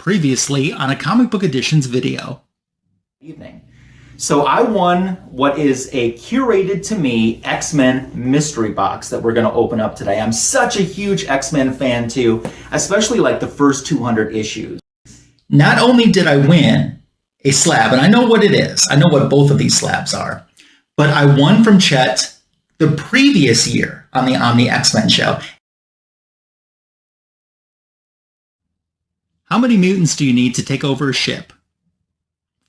Previously on a Comic Book Editions video. Evening. So I won what is a curated to me X-Men mystery box that we're going to open up today. I'm such a huge X-Men fan too, especially like the first 200 issues. Not only did I win a slab, and I know what it is, I know what both of these slabs are, but I won from Chet the previous year on the Omni X-men show. How many mutants do you need to take over a ship?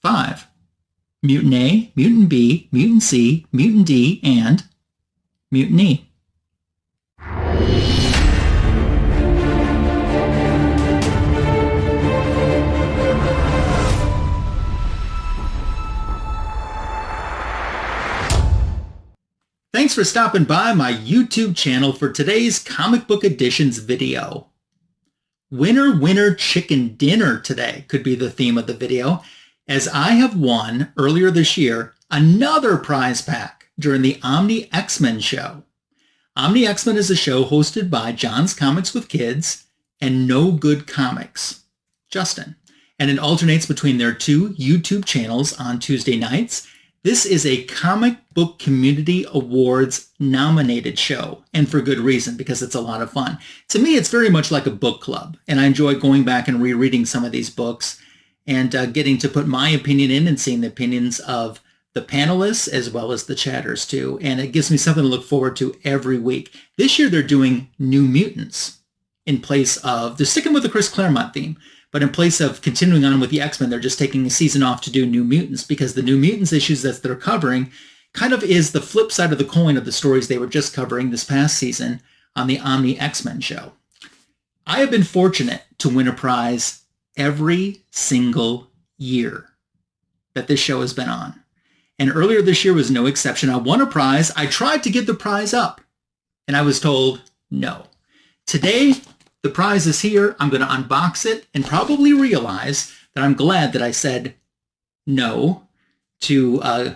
5. Mutant A, Mutant B, Mutant C, Mutant D, and Mutant E. Thanks for stopping by my YouTube channel for today's Comic Book Editions video. Winner, winner, chicken dinner today could be the theme of the video, as I have won earlier this year another prize pack during the Omni X-men show. Omni X-men is a show hosted by John's Comics with Kids and No Good Comics, Justin, and it alternates between their two YouTube channels on Tuesday nights. This is a Comic Book Community Awards nominated show, and for good reason, because it's a lot of fun. To me, it's very much like a book club, and I enjoy going back and rereading some of these books and getting to put my opinion in and seeing the opinions of the panelists as well as the chatters too, and it gives me something to look forward to every week. This year, they're doing New Mutants in place of, they're sticking with the Chris Claremont theme, but in place of continuing on with the X-Men, they're just taking a season off to do New Mutants, because the New Mutants issues that they're covering kind of is the flip side of the coin of the stories they were just covering this past season on the Omni X-men show. I have been fortunate to win a prize every single year that this show has been on. And earlier this year was no exception. I won a prize. I tried to give the prize up, and I was told no. Today, the prize is here. I'm going to unbox it and probably realize that I'm glad that I said no to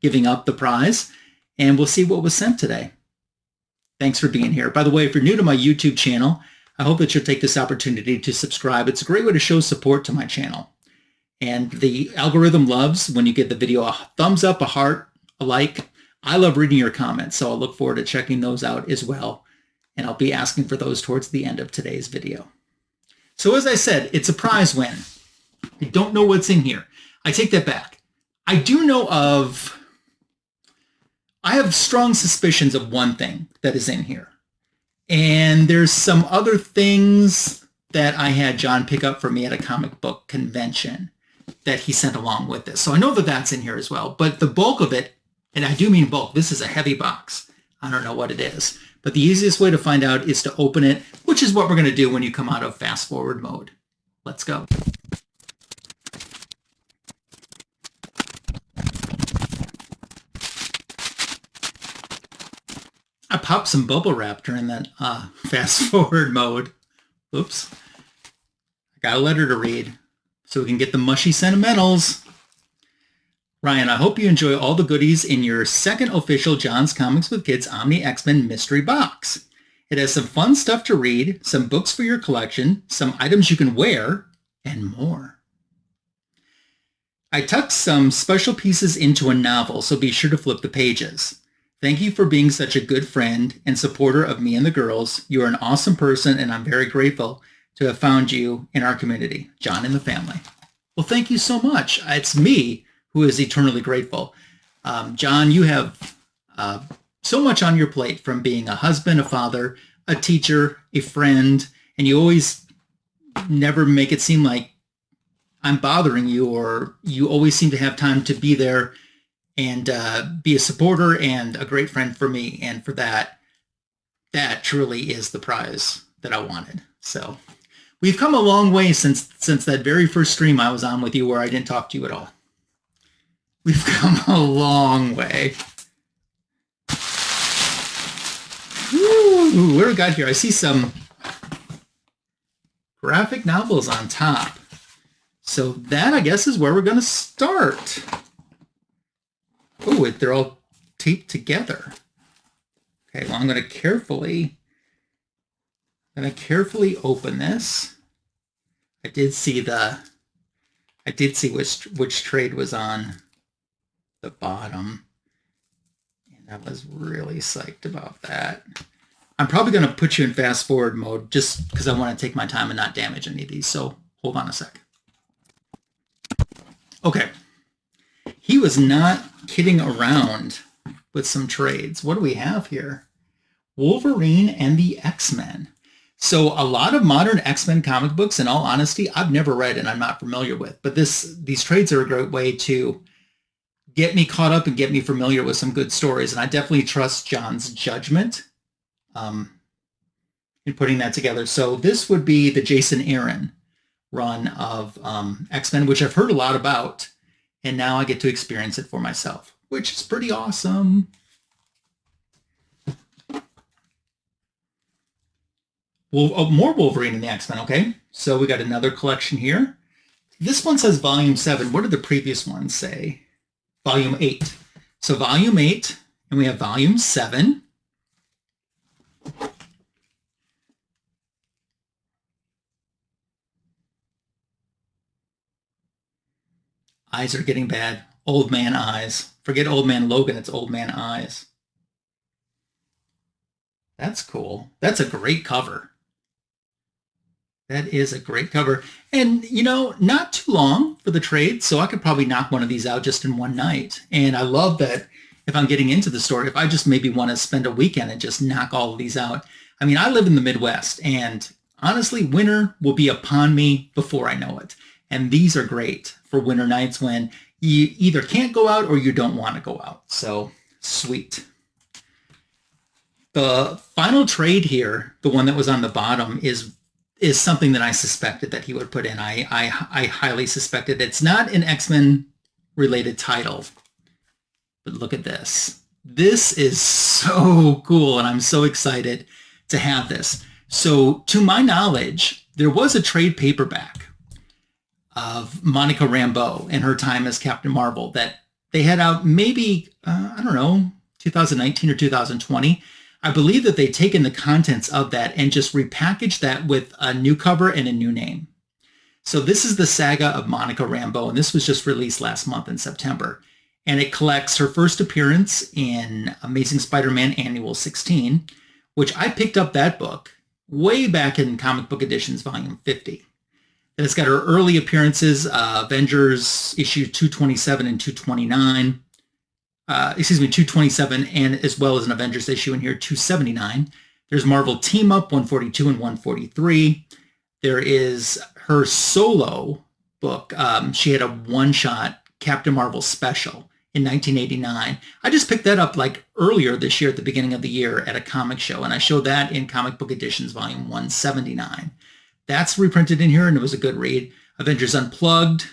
giving up the prize, and we'll see what was sent today. Thanks for being here. By the way, if you're new to my YouTube channel, I hope that you'll take this opportunity to subscribe. It's a great way to show support to my channel. And the algorithm loves when you give the video a thumbs up, a heart, a like. I love reading your comments, so I'll look forward to checking those out as well. And I'll be asking for those towards the end of today's video. So as I said, it's a prize win. I don't know what's in here. I take that back. I do know of, I have strong suspicions of one thing that is in here. And there's some other things that I had John pick up for me at a comic book convention that he sent along with this. So I know that that's in here as well. But the bulk of it, and I do mean bulk, this is a heavy box. I don't know what it is. But the easiest way to find out is to open it, which is what we're going to do when you come out of fast forward mode. Let's go. I popped some bubble wrap during that fast forward mode. Oops. I got a letter to read so we can get the mushy sentimentals. Ryan, I hope you enjoy all the goodies in your second official John's Comics with Kids Omni X-men mystery box. It has some fun stuff to read, some books for your collection, some items you can wear, and more. I tucked some special pieces into a novel, so be sure to flip the pages. Thank you for being such a good friend and supporter of me and the girls. You are an awesome person, and I'm very grateful to have found you in our community, John and the family. Well, thank you so much. It's me who is eternally grateful. John, you have so much on your plate, from being a husband, a father, a teacher, a friend, and you always never make it seem like I'm bothering you, or you always seem to have time to be there and be a supporter and a great friend for me. And for that, that truly is the prize that I wanted. So we've come a long way since that very first stream I was on with you where I didn't talk to you at all. We've come a long way. Ooh, what do we got here? I see some graphic novels on top. So that, I guess, is where we're going to start. Oh, they're all taped together. Okay, well, I'm going to carefully open this. I did see which trade was on the bottom. And I was really psyched about that. I'm probably going to put you in fast forward mode just because I want to take my time and not damage any of these. So hold on a sec. Okay. He was not kidding around with some trades. What do we have here? Wolverine and the X-men. So a lot of modern X-Men comic books, in all honesty, I've never read and I'm not familiar with. But these trades are a great way to get me caught up and get me familiar with some good stories. And I definitely trust John's judgment in putting that together. So this would be the Jason Aaron run of X-Men, which I've heard a lot about. And now I get to experience it for myself, which is pretty awesome. Well, more Wolverine and the X-Men, okay? So we got another collection here. This one says Volume 7. What did the previous one say? Volume 8. So Volume 8, and we have Volume 7. Eyes are getting bad. Old man eyes. Forget Old Man Logan, it's Old Man Eyes. That's cool. That's a great cover. That is a great cover. And, you know, not too long for the trade, so I could probably knock one of these out just in one night. And I love that if I'm getting into the story, if I just maybe want to spend a weekend and just knock all of these out. I mean, I live in the Midwest, and honestly, winter will be upon me before I know it. And these are great for winter nights when you either can't go out or you don't want to go out. So, sweet. The final trade here, the one that was on the bottom, is something that I suspected that he would put in. I highly suspected. It's not an X-Men related title, but look at this. This is so cool, and I'm so excited to have this. So to my knowledge, there was a trade paperback of Monica Rambeau and her time as Captain Marvel that they had out maybe, I don't know, 2019 or 2020. I believe that they'd taken the contents of that and just repackaged that with a new cover and a new name. So this is the Saga of Monica Rambeau, and this was just released last month in September. And it collects her first appearance in Amazing Spider-Man Annual 16, which I picked up that book way back in Comic Book Editions Volume 50. And it's got her early appearances, Avengers issue 227 and 229. 227, and as well as an Avengers issue in here, 279. There's Marvel Team Up 142 and 143. There is her solo book. She had a one-shot Captain Marvel special in 1989. I just picked that up like earlier this year at the beginning of the year at a comic show, and I showed that in Comic Book Editions Volume 179. That's reprinted in here, and it was a good read. Avengers Unplugged,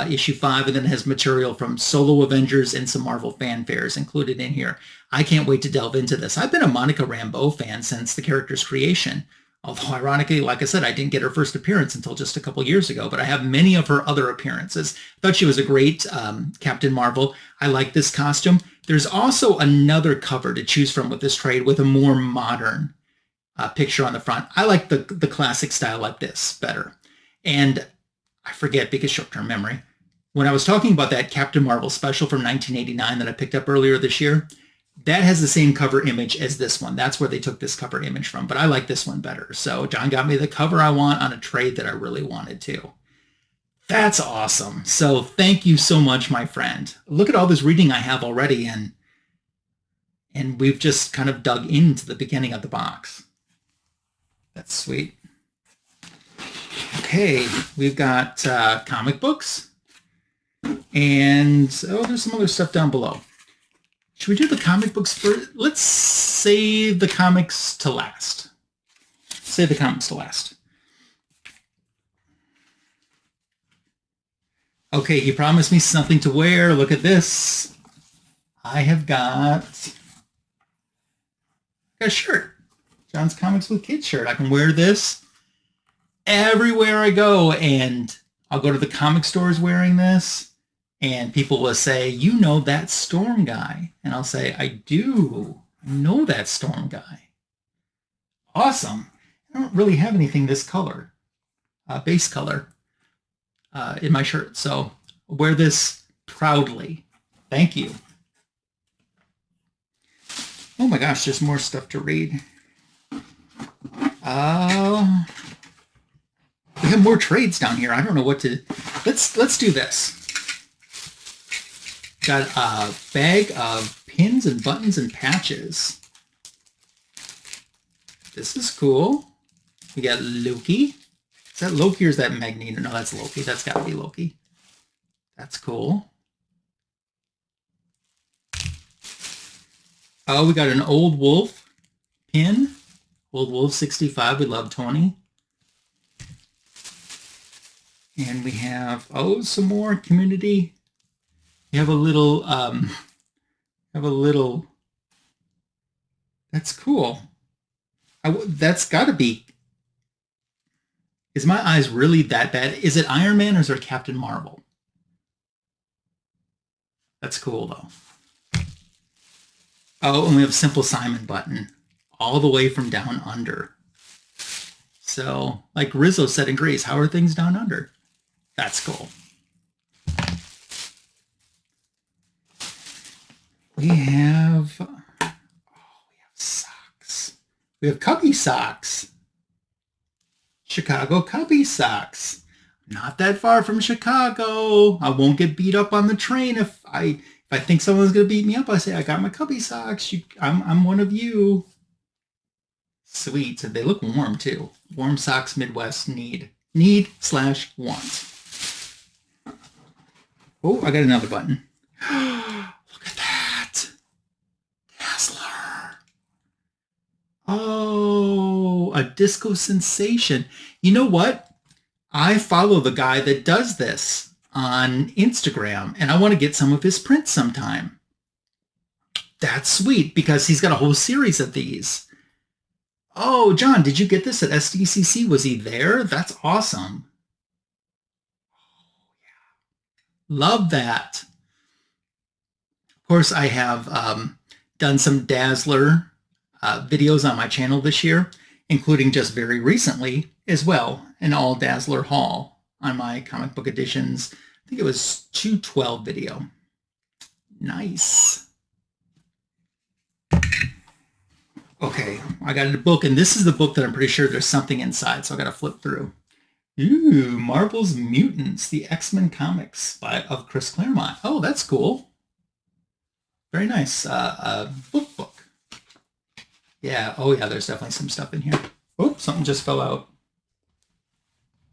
issue 5, and then it has material from solo Avengers and some Marvel fanfares included in here. I can't wait to delve into this. I've been a Monica Rambeau fan since the character's creation. Although, ironically, like I said, I didn't get her first appearance until just a couple years ago, but I have many of her other appearances. I thought she was a great Captain Marvel. I like this costume. There's also another cover to choose from with this trade with a more modern picture on the front. I like the classic style like this better. And I forget because short-term memory. When I was talking about that Captain Marvel special from 1989 that I picked up earlier this year, that has the same cover image as this one. That's where they took this cover image from, but I like this one better. So John got me the cover I want on a trade that I really wanted to. That's awesome. So thank you so much, my friend. Look at all this reading I have already, and we've just kind of dug into the beginning of the box. That's sweet. Okay, we've got comic books, and there's some other stuff down below. Should we do the comic books first? Let's save the comics to last. Save the comics to last. Okay, he promised me something to wear. Look at this. I have got a shirt. John's Comics with Kids shirt. I can wear this everywhere I go, and I'll go to the comic stores wearing this, and people will say, you know that Storm guy. And I'll say, I do. I know that Storm guy. Awesome. I don't really have anything this color, base color. in my shirt. So I'll wear this proudly. Thank you. Oh my gosh, there's more stuff to read. We have more trades down here. I don't know what to... Let's do this. Got a bag of pins and buttons and patches. This is cool. We got Loki. Is that Loki or is that Magneto? No, that's Loki. That's got to be Loki. That's cool. Oh, we got an Old Wolf pin. Old Wolf 65. We love Tony. And we have, oh, some more community. We have a little, that's cool. That's got to be, is my eyes really that bad? Is it Iron Man or is it Captain Marvel? That's cool, though. Oh, and we have a Simple Simon button all the way from down under. So, like Rizzo said in Greece, how are things down under? That's cool. We have socks. We have Cubby socks. Chicago Cubby socks. Not that far from Chicago. I won't get beat up on the train if I think someone's gonna beat me up. I say I got my Cubby socks. I'm one of you. Sweet. So they look warm too. Warm socks Midwest need/want. Oh, I got another button. Look at that. Dazzler. Oh, a disco sensation. You know what? I follow the guy that does this on Instagram, and I want to get some of his prints sometime. That's sweet, because he's got a whole series of these. Oh, John, did you get this at SDCC? Was he there? That's awesome. Love that. Of course, I have done some Dazzler videos on my channel this year, including just very recently as well, an all Dazzler haul on my comic book editions. I think it was 212 video. Nice. Okay, I got a book, and this is the book that I'm pretty sure there's something inside, so I got to flip through. Ooh, Marvel's Mutants, the X-Men comics of Chris Claremont. Oh, that's cool. Very nice book. Yeah, oh yeah, there's definitely some stuff in here. Oh, something just fell out.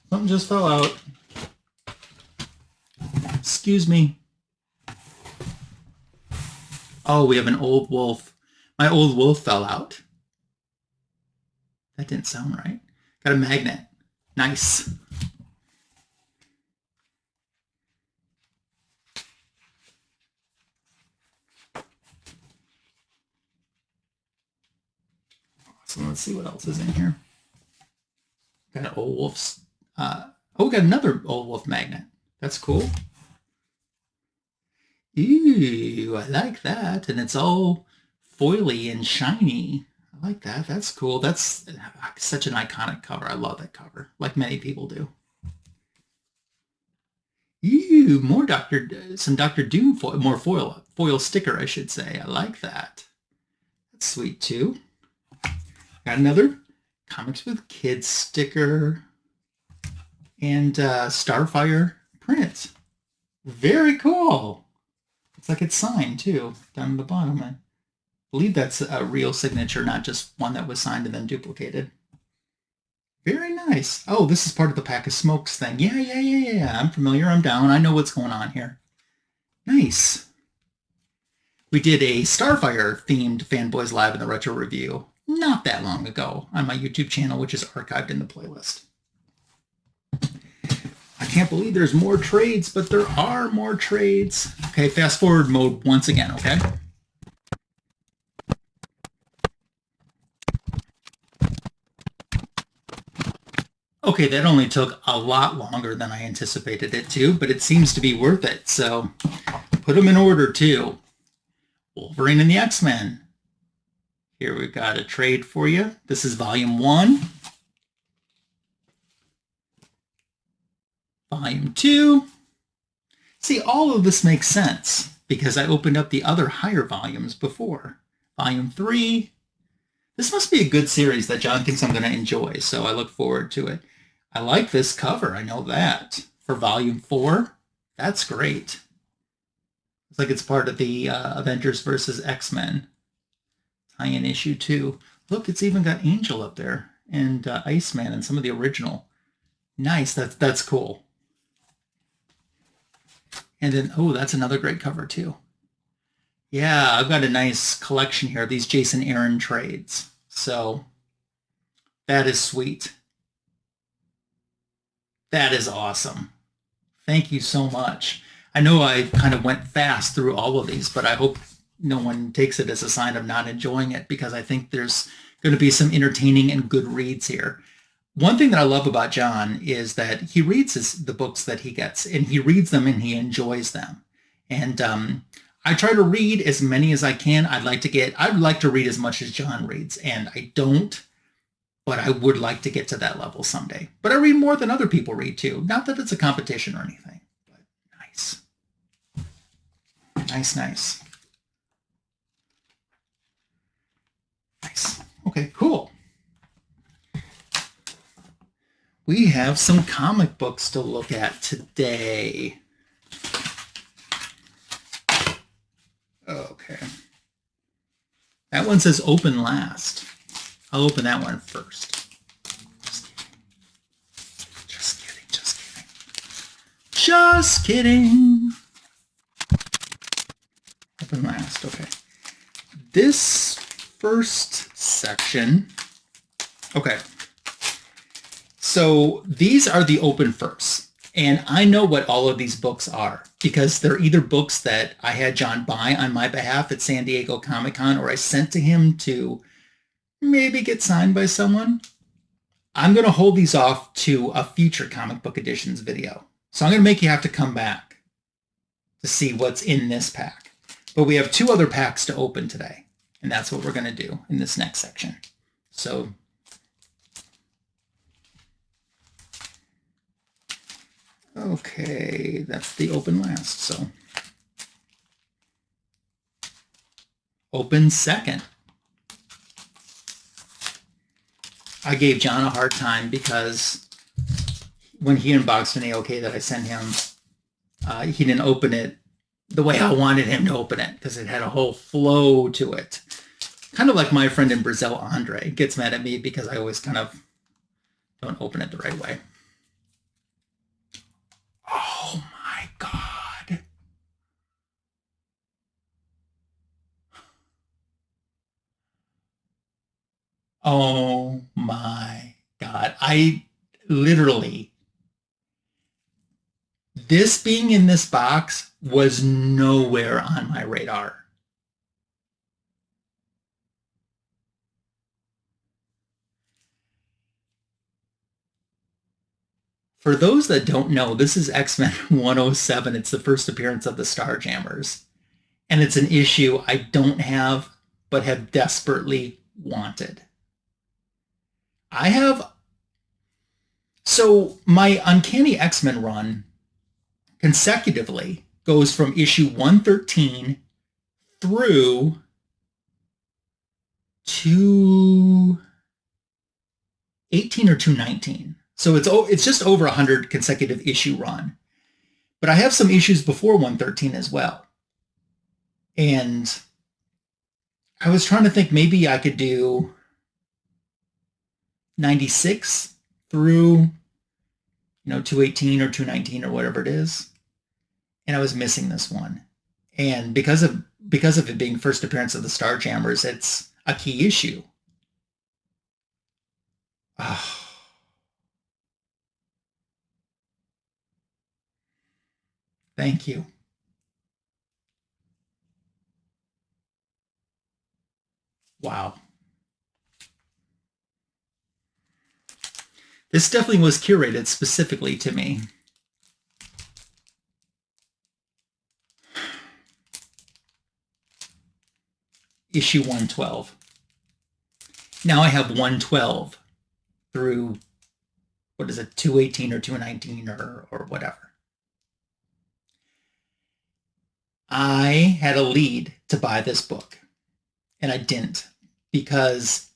Something just fell out. Excuse me. Oh, we have an Old Wolf. My Old Wolf fell out. That didn't sound right. Got a magnet. Nice. So let's see what else is in here. Got an Old Wolf's. Oh, we got another Old Wolf magnet. That's cool. Ooh, I like that. And it's all foily and shiny. I like that. That's cool. That's such an iconic cover. I love that cover, like many people do. Ooh, more some Dr. Doom foil, more foil sticker, I should say. I like that. That's sweet too. Got another Comics with Kids sticker and Starfire print. Very cool. It's like it's signed too down at the bottom. I believe that's a real signature, not just one that was signed and then duplicated. Very nice. Oh, this is part of the Pack of Smokes thing. Yeah. I'm familiar. I'm down. I know what's going on here. Nice. We did a Starfire themed Fanboys Live in the Retro Review not that long ago on my YouTube channel, which is archived in the playlist. I can't believe there's more trades, but there are more trades. Okay, fast forward mode once again, okay? Okay, that only took a lot longer than I anticipated it to, but it seems to be worth it. So put them in order too. Wolverine and the X-men. Here we've got a trade for you. This is volume 1. Volume 2. See, all of this makes sense because I opened up the other higher volumes before. Volume 3. This must be a good series that John thinks I'm going to enjoy, so I look forward to it. I like this cover, I know that. For Volume 4, that's great. It's like it's part of the Avengers versus X-men tie-in issue 2. Look, it's even got Angel up there and Iceman and some of the original. Nice, that's cool. And then, oh, that's another great cover too. Yeah, I've got a nice collection here of these Jason Aaron trades. So that is sweet. That is awesome. Thank you so much. I know I kind of went fast through all of these, but I hope no one takes it as a sign of not enjoying it because I think there's going to be some entertaining and good reads here. One thing that I love about John is that he reads the books that he gets, and he reads them and he enjoys them. And I try to read as many as I can. I'd like to read as much as John reads, and I don't, but I would like to get to that level someday. But I read more than other people read too. Not that it's a competition or anything, but nice. Nice, nice. Nice. Okay, cool. We have some comic books to look at today. Okay. That one says open last. I'll open that one first. Just kidding. Just kidding. Just kidding. Open last. Okay. This first section. Okay. So these are the open firsts. And I know what all of these books are because they're either books that I had John buy on my behalf at San Diego Comic-Con or I sent to him to maybe get signed by someone. I'm going to hold these off to a future comic book editions video. So I'm going to make you have to come back to see what's in this pack. But we have 2 other packs to open today. And that's what we're going to do in this next section. So okay, that's the open last. So open second. I gave John a hard time because when he unboxed an AOK that I sent him, he didn't open it the way I wanted him to open it because it had a whole flow to it. Kind of like my friend in Brazil, Andre, gets mad at me because I always kind of don't open it the right way. Oh my God. Oh my God. I literally, this being in this box was nowhere on my radar. For those that don't know, this is X-Men 107. It's the first appearance of the Starjammers. And it's an issue I don't have, but have desperately wanted. So my Uncanny X-Men run consecutively goes from issue 113 through to 18 or 219. So it's just over 100 consecutive issue run. But I have some issues before 113 as well. And I was trying to think maybe I could do 96 through 218 or 219 or whatever it is. And I was missing this one. And because of it being first appearance of the Starjammers, it's a key issue. Oh. Thank you. Wow. This definitely was curated specifically to me. Issue 112. Now I have 112 through what is it, 218 or 219 or whatever. I had a lead to buy this book, and I didn't because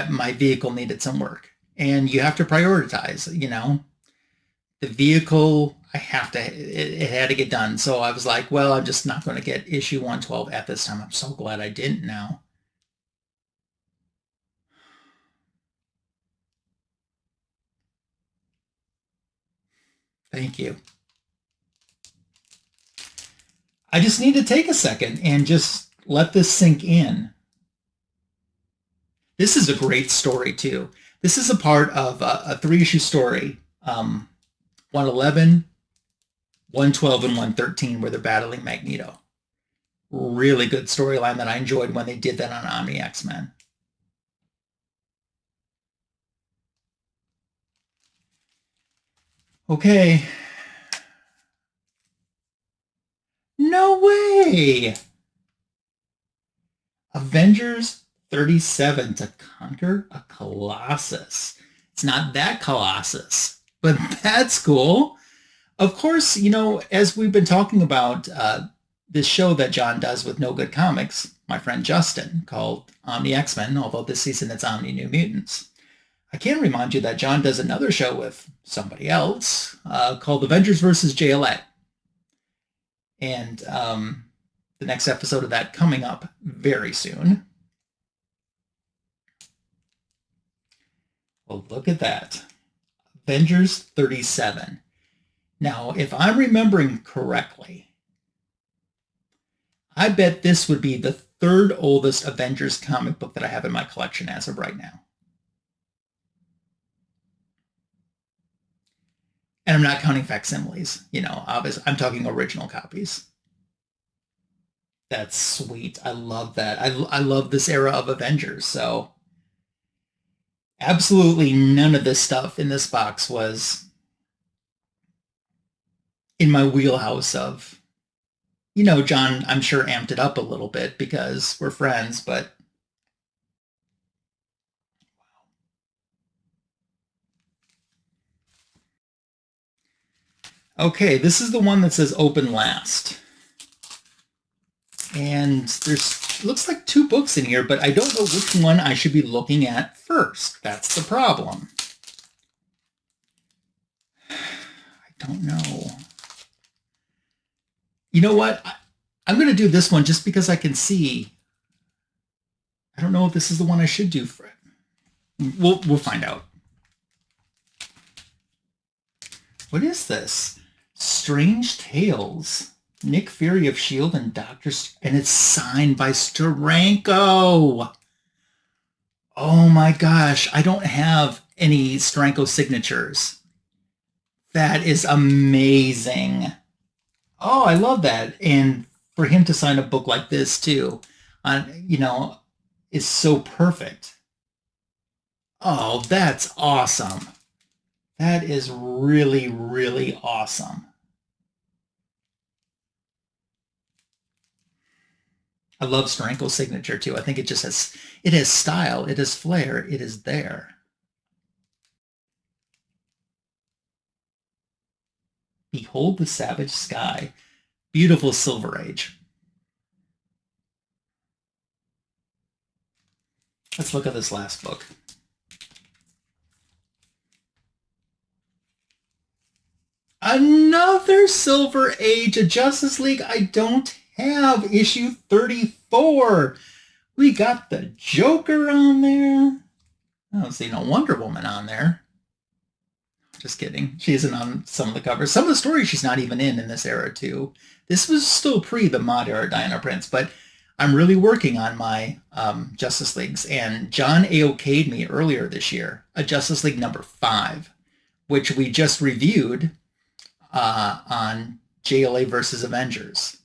my vehicle needed some work. And you have to prioritize, you know. The vehicle, it had to get done. So I was like, well, I'm just not going to get issue 112 at this time. I'm so glad I didn't now. Thank you. I just need to take a second and just let this sink in. This is a great story, too. This is a part of a 3-issue story, 111, 112, and 113, where they're battling Magneto. Really good storyline that I enjoyed when they did that on Omni X-men. Okay. No way! Avengers 37 to conquer a Colossus. It's not that Colossus, but that's cool. Of course, you know, as we've been talking about this show that John does with No Good Comics, my friend Justin, called Omni X-men, although this season it's Omni New Mutants. I can remind you that John does another show with somebody else called Avengers versus JLA. And the next episode of that coming up very soon. Well, look at that. Avengers 37. Now, if I'm remembering correctly, I bet this would be the third oldest Avengers comic book that I have in my collection as of right now. And I'm not counting facsimiles, you know, obviously. I'm talking original copies. That's sweet. I love that. I love this era of Avengers, so absolutely none of this stuff in this box was in my wheelhouse of, you know, John, I'm sure amped it up a little bit because we're friends, but okay, this is the one that says open last. And there's, looks like 2 books in here, but I don't know which one I should be looking at first. That's the problem. I don't know. You know what? I'm going to do this one just because I can see. I don't know if this is the one I should do for it. We'll find out. What is this? Strange Tales. Nick Fury of S.H.I.E.L.D. and and it's signed by Steranko. Oh my gosh, I don't have any Steranko signatures. That is amazing. Oh, I love that. And for him to sign a book like this too, you know, is so perfect. Oh, that's awesome. That is really, really awesome. I love Steranko's signature too. I think it just has style, it has flair, it is there. Behold the Savage Sky. Beautiful Silver Age. Let's look at this last book. Another Silver Age, a Justice League I don't have, issue 34. We got the Joker on there. I don't see no Wonder Woman on there. Just kidding. She isn't on some of the covers. Some of the stories she's not even in this era too. This was still pre the mod era Diana Prince, but I'm really working on my Justice Leagues. And John AOK'd me earlier this year a Justice League number 5, which we just reviewed on JLA versus Avengers.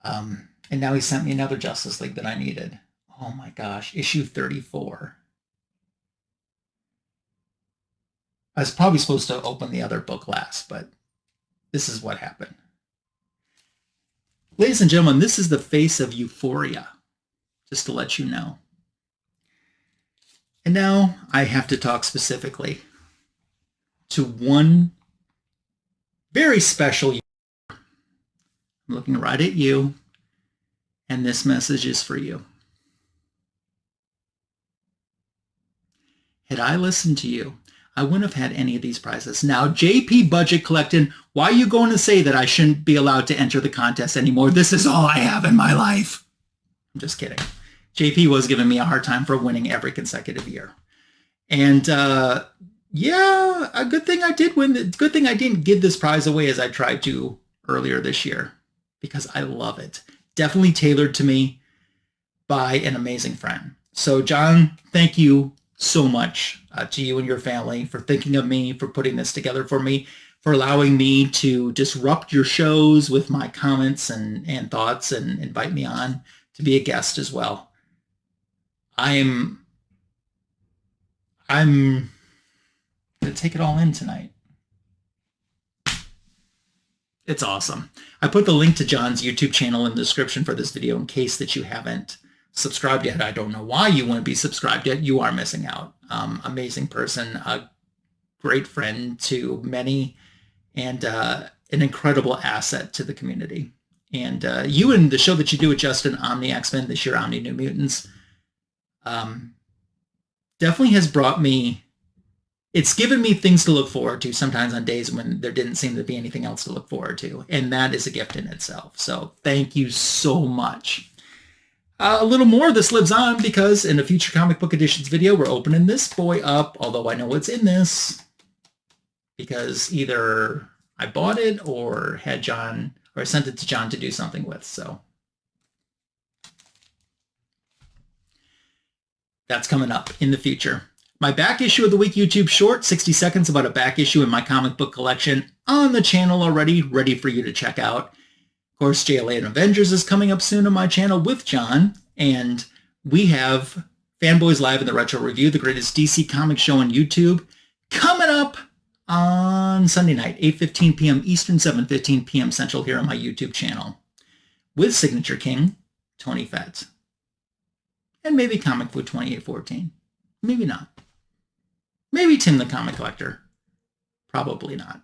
And now he sent me another Justice League that I needed. Oh my gosh, issue 34. I was probably supposed to open the other book last, but this is what happened. Ladies and gentlemen, this is the face of Euphoria, just to let you know. And now I have to talk specifically to one very special year. I'm looking right at you, and this message is for you. Had I listened to you, I wouldn't have had any of these prizes. Now, JP Budget Collecting, why are you going to say that I shouldn't be allowed to enter the contest anymore? This is all I have in my life. I'm just kidding. JP was giving me a hard time for winning every consecutive year. And yeah, a good thing I did win. Good thing I didn't give this prize away as I tried to earlier this year, because I love it. Definitely tailored to me by an amazing friend. So John, thank you so much to you and your family for thinking of me, for putting this together for me, for allowing me to disrupt your shows with my comments and thoughts and invite me on to be a guest as well. I'm going to take it all in tonight. It's awesome. I put the link to John's YouTube channel in the description for this video in case that you haven't subscribed yet. I don't know why you wouldn't be subscribed yet. You are missing out. Amazing person, a great friend to many, and an incredible asset to the community. And you and the show that you do with Justin, Omni X-men, this year Omni New Mutants, definitely has brought me, it's given me things to look forward to sometimes on days when there didn't seem to be anything else to look forward to. And that is a gift in itself. So thank you so much. A little more of this lives on because in a future comic book editions video, we're opening this boy up, although I know what's in this because either I bought it or had John, or I sent it to John to do something with. So that's coming up in the future. My back issue of the week YouTube short, 60 seconds about a back issue in my comic book collection on the channel already, ready for you to check out. Of course, JLA and Avengers is coming up soon on my channel with John, and we have Fanboys Live in the Retro Review, the greatest DC comic show on YouTube, coming up on Sunday night, 8:15 p.m. Eastern, 7:15 p.m. Central here on my YouTube channel, with Signature King, Tony Fett, and maybe Comic Food 2814. Maybe not. Maybe Tim the Comic Collector. Probably not.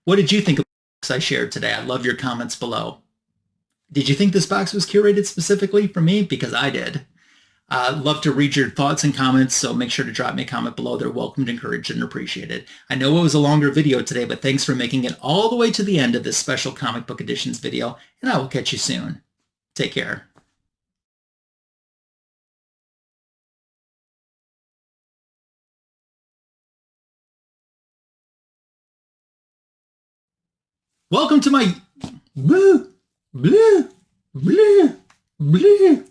What did you think of the box I shared today? I love your comments below. Did you think this box was curated specifically for me? Because I did. Love to read your thoughts and comments, so make sure to drop me a comment below. They're welcomed, encouraged, and appreciated. I know it was a longer video today, but thanks for making it all the way to the end of this special comic book editions video, and I will catch you soon. Take care. Welcome to my blue, blue, blue, blue.